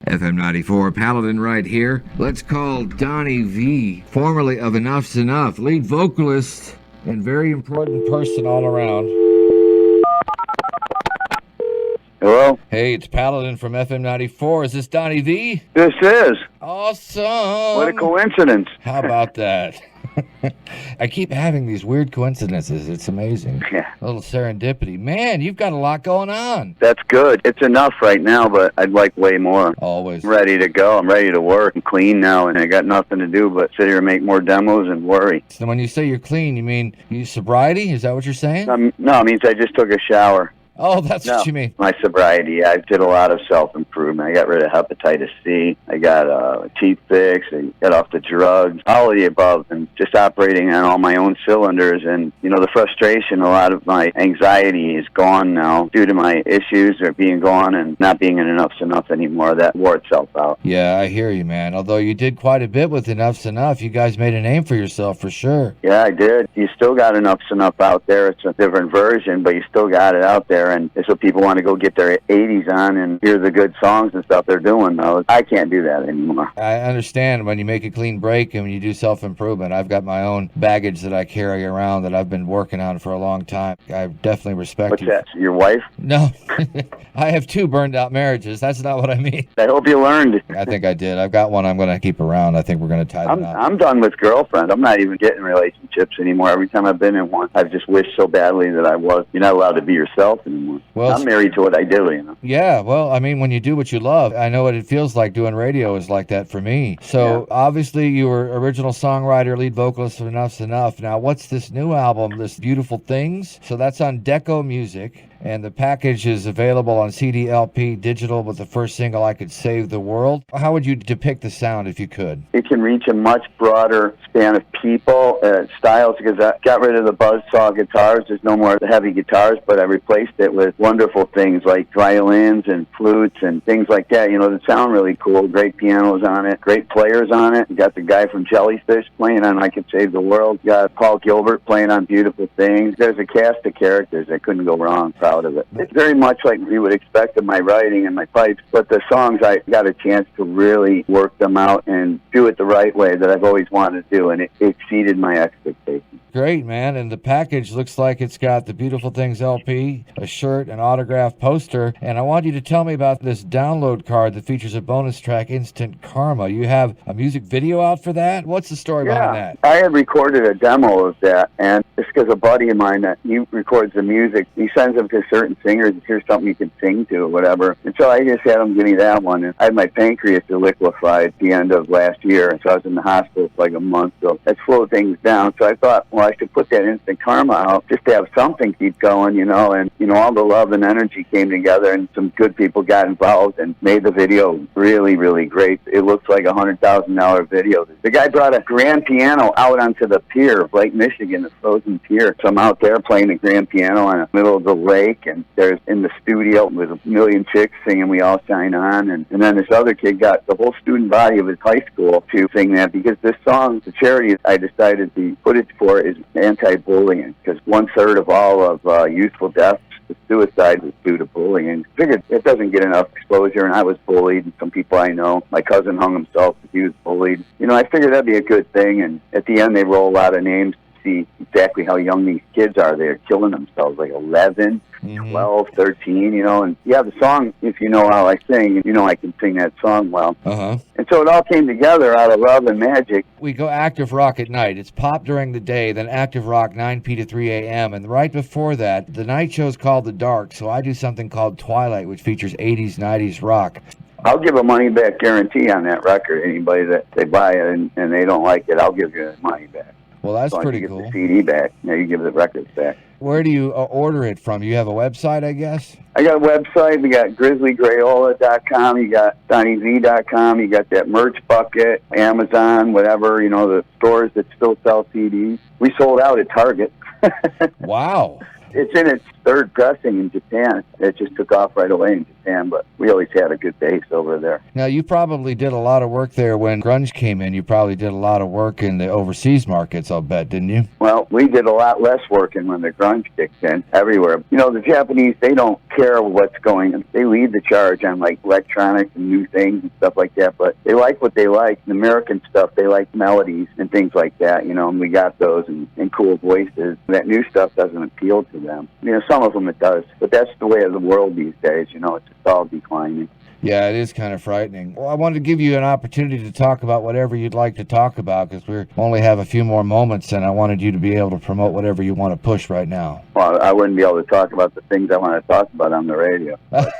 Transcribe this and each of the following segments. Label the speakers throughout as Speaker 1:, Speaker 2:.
Speaker 1: FM 94, Paladin right here. Let's call Donnie Vie, formerly of Enuff Z'Nuff, lead vocalist and very important person all around.
Speaker 2: Hello?
Speaker 1: Hey, it's Paladin from FM 94. Is this Donnie Vie?
Speaker 2: This is.
Speaker 1: Awesome.
Speaker 2: What a coincidence.
Speaker 1: How about that? I keep having these weird coincidences. It's amazing.
Speaker 2: Yeah.
Speaker 1: A little serendipity. Man, you've got a lot going on.
Speaker 2: That's good. It's enough right now, but I'd like way more.
Speaker 1: Always.
Speaker 2: I'm ready to go. I'm ready to work. I'm clean now, and I got nothing to do but sit here and make more demos and worry.
Speaker 1: So when you say you're clean, you mean sobriety? Is that what you're saying?
Speaker 2: No, it means I just took a shower.
Speaker 1: Oh, that's what you mean.
Speaker 2: My sobriety. I did a lot of self-improvement. I got rid of hepatitis C. I got a teeth fix. I got off the drugs. All of the above. And just operating on all my own cylinders. And, you know, the frustration, a lot of my anxiety is gone now due to my issues are being gone and not being in Enuff Z'Nuff anymore. That wore itself out.
Speaker 1: Yeah, I hear you, man. Although you did quite a bit with Enuff Z'Nuff. You guys made a name for yourself for sure.
Speaker 2: Yeah, I did. You still got Enuff Z'Nuff out there. It's a different version, but you still got it out there. And it's what people want to go get their 80s on and hear the good songs and stuff they're doing, though. I can't do that anymore.
Speaker 1: I understand when you make a clean break and when you do self-improvement. I've got my own baggage that I carry around that I've been working on for a long time. I definitely respect you.
Speaker 2: What's that? Your wife?
Speaker 1: No. I have 2 burned-out marriages. That's not what I mean.
Speaker 2: I hope you learned.
Speaker 1: I think I did. I've got one I'm going to keep around. I think we're going to tie them up.
Speaker 2: I'm done with girlfriends. I'm not even getting relationships anymore. Every time I've been in one, I've just wished so badly that I was. You're not allowed to be yourself anymore.
Speaker 1: Well,
Speaker 2: I'm married to what I do, you know.
Speaker 1: Yeah, well, I mean, when you do what you love, I know what it feels like. Doing radio is like that for me. So, Obviously, you were original songwriter, lead vocalist of Enuff Z'Nuff. Now, what's this new album, this Beautiful Things? So that's on Deco Music, and the package is available on CD, LP, digital, with the first single, I Could Save the World. How would you depict the sound if you could?
Speaker 2: It can reach a much broader span of people, styles, because I got rid of the buzzsaw guitars. There's no more heavy guitars, but I replaced it with wonderful things like violins and flutes and things like that. You know, that sound really cool. Great pianos on it, great players on it. You got the guy from Jellyfish playing on I Could Save the World. You got Paul Gilbert playing on Beautiful Things. There's a cast of characters that couldn't go wrong. Proud of it. It's very much like you would expect of my writing and my pipes, but the songs, I got a chance to really work them out and do it the right way that I've always wanted to do, and it exceeded my expectations.
Speaker 1: Great, man. And the package looks like it's got the Beautiful Things LP, a shirt, an autographed poster. And I want you to tell me about this download card that features a bonus track, Instant Karma. You have a music video out for that? What's the story behind that?
Speaker 2: I had recorded a demo of that, and it's because a buddy of mine that he records the music, he sends them to certain singers, here's something you can sing to or whatever. And so I just had him give me that one. And I had my pancreas liquefied at the end of last year, and so I was in the hospital for like a month, so that slowed things down. So I thought, well, I should put that Instant Karma out just to have something keep going, you know, and, you know, all the love and energy came together and some good people got involved and made the video really, really great. It looks like a $100,000 video. The guy brought a grand piano out onto the pier of Lake Michigan, the frozen pier. So I'm out there playing the grand piano in the middle of the lake, and there's in the studio with a million chicks singing We All Shine On, and then this other kid got the whole student body of his high school to sing that, because this song, the charity I decided to put it for, is anti-bullying, because 1/3 of all of youthful deaths to suicide was due to bullying. I figured it doesn't get enough exposure, and I was bullied, and some people I know, my cousin hung himself because he was bullied. You know, I figured that'd be a good thing, and at the end they roll a lot of names to see exactly how young these kids are. They're killing themselves, like 11, 12, 13, you know, and yeah, the song, if you know how I sing, you know I can sing that song well. And so it all came together out of love and magic.
Speaker 1: We go active rock at night. It's pop during the day, then active rock 9 p to 3 a.m. And right before that, the night show's called The Dark, so I do something called Twilight, which features 80s, 90s rock.
Speaker 2: I'll give a money-back guarantee on that record. Anybody that they buy it and they don't like it, I'll give you the money back.
Speaker 1: Well, that's
Speaker 2: so
Speaker 1: pretty
Speaker 2: you
Speaker 1: cool.
Speaker 2: Give the CD back. Now you give the records back.
Speaker 1: Where do you order it from? You have a website, I guess?
Speaker 2: I got a website. We got grizzlygrayola.com. You got DonnieV.com. You got that merch bucket, Amazon, whatever, you know, the stores that still sell CDs. We sold out at Target.
Speaker 1: Wow.
Speaker 2: It's in its third pressing in Japan. It just took off right away in Japan, but we always had a good base over there.
Speaker 1: Now, you probably did a lot of work there when grunge came in. You probably did a lot of work in the overseas markets, I'll bet, didn't you?
Speaker 2: Well, we did a lot less work in when the grunge kicked in everywhere. You know, the Japanese, they don't care what's going on. They lead the charge on, like, electronics and new things and stuff like that, but they like what they like. The American stuff, they like melodies and things like that, you know, and we got those and cool voices. That new stuff doesn't appeal to them. You know, some of them it does, but that's the way of the world these days. You know, it's all declining.
Speaker 1: Yeah, it is kind of frightening. Well, I wanted to give you an opportunity to talk about whatever you'd like to talk about, because we only have a few more moments, and I wanted you to be able to promote whatever you want to push right now.
Speaker 2: Well, I wouldn't be able to talk about the things I want to talk about on the radio. But,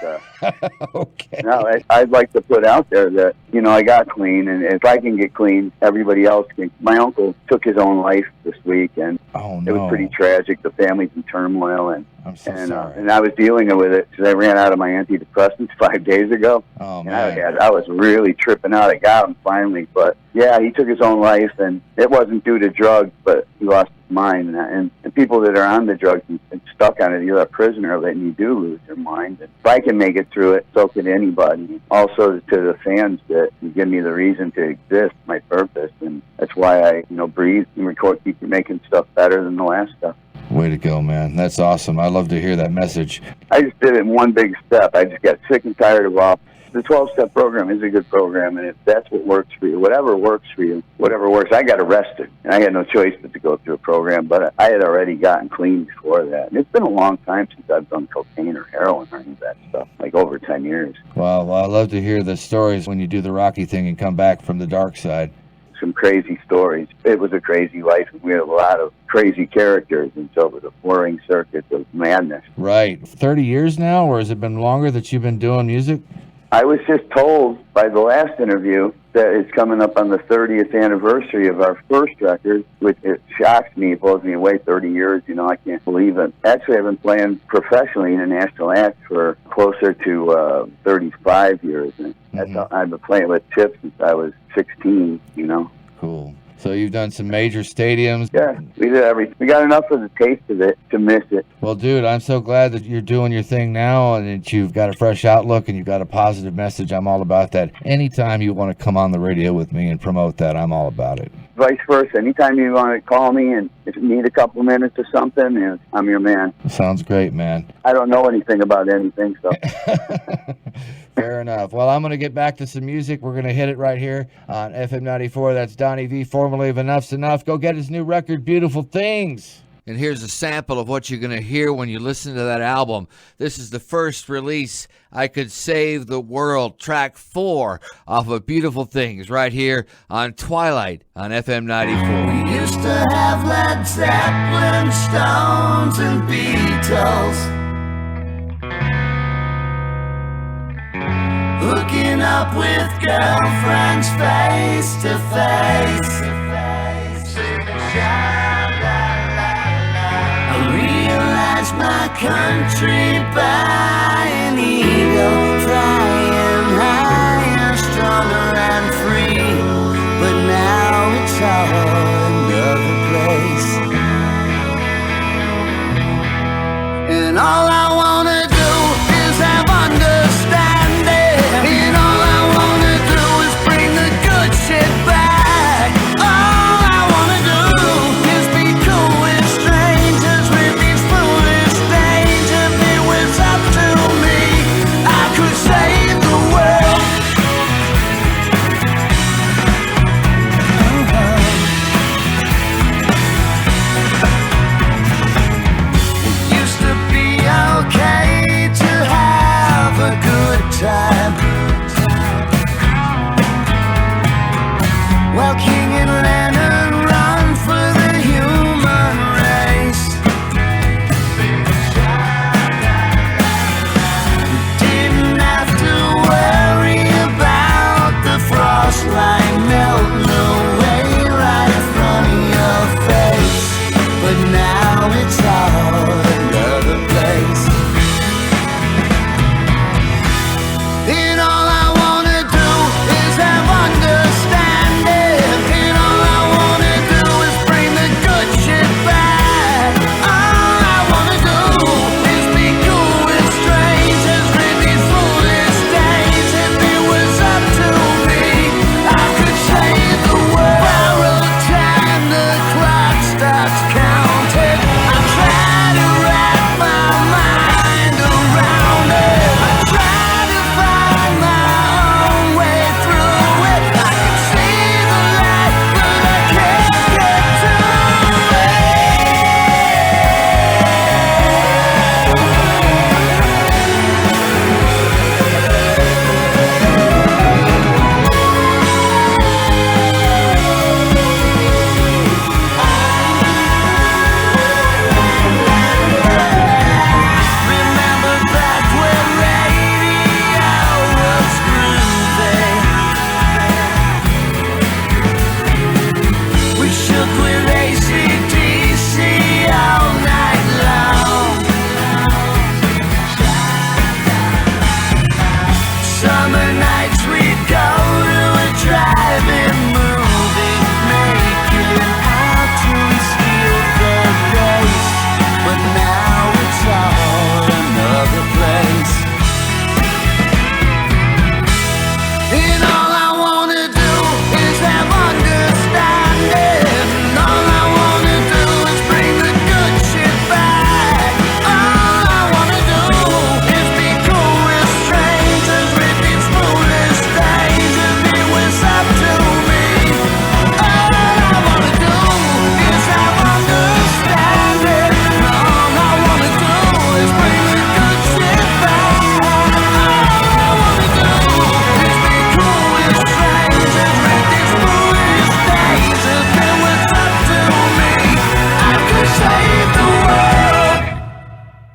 Speaker 1: okay.
Speaker 2: No, I'd like to put out there that, you know, I got clean, and if I can get clean, everybody else can. My uncle took his own life this week, and it was pretty tragic. The family's in turmoil, and
Speaker 1: I'm so sorry.
Speaker 2: And I was dealing with it because I ran out of my antidepressants 5 days ago.
Speaker 1: Oh,
Speaker 2: and
Speaker 1: man.
Speaker 2: I was really tripping out. I got him finally, but yeah, he took his own life, and it wasn't due to drugs, but he lost his mind. And people that are on the drugs and stuck on it, you're a prisoner of it, and you do lose your mind. And if I can make it through it, so can anybody. Also, to the fans that give me the reason to exist, my purpose, and that's why I, you know, breathe and record, keep making stuff better than the last stuff.
Speaker 1: Way to go, man. That's awesome. I love to hear that message.
Speaker 2: I just did it in one big step. I just got sick and tired of all. The 12-step program is a good program, and if that's what works for you, whatever works for you, whatever works. I got arrested, and I had no choice but to go through a program, but I had already gotten clean before that. And it's been a long time since I've done cocaine or heroin or any of that stuff, like over 10 years.
Speaker 1: Well, I love to hear the stories when you do the Rocky thing and come back from the dark side.
Speaker 2: Some crazy stories. It was a crazy life, and we had a lot of crazy characters, and so it was a touring circuit of madness.
Speaker 1: Right. 30 years now, or has it been longer that you've been doing music?
Speaker 2: I was just told by the last interview that it's coming up on the 30th anniversary of our first record, which it shocks me. It blows me away. 30 years, you know, I can't believe it. Actually, I've been playing professionally in a national act for closer to 35 years. And I've been playing with Tip since I was 16, you know.
Speaker 1: Cool. So you've done some major stadiums.
Speaker 2: Yeah, we did everything. We got enough of the taste of it to miss it.
Speaker 1: Well, dude, I'm so glad that you're doing your thing now and that you've got a fresh outlook and you've got a positive message. I'm all about that. Anytime you want to come on the radio with me and promote that, I'm all about it.
Speaker 2: Vice versa. Anytime you want to call me and if you need a couple minutes or something, I'm your man.
Speaker 1: Sounds great, man.
Speaker 2: I don't know anything about anything, so.
Speaker 1: Fair enough. Well, I'm going to get back to some music. We're going to hit it right here on FM 94. That's Donnie Vie, formerly of Enuff Z'Nuff. Go get his new record, Beautiful Things. And here's a sample of what you're going to hear when you listen to that album. This is the first release, I Could Save the World, track 4 off of Beautiful Things, right here on Twilight on FM 94.
Speaker 3: We used to have Led Zeppelin, Stones, and Beatles. Hooking up with girlfriends face to face. I realize my country by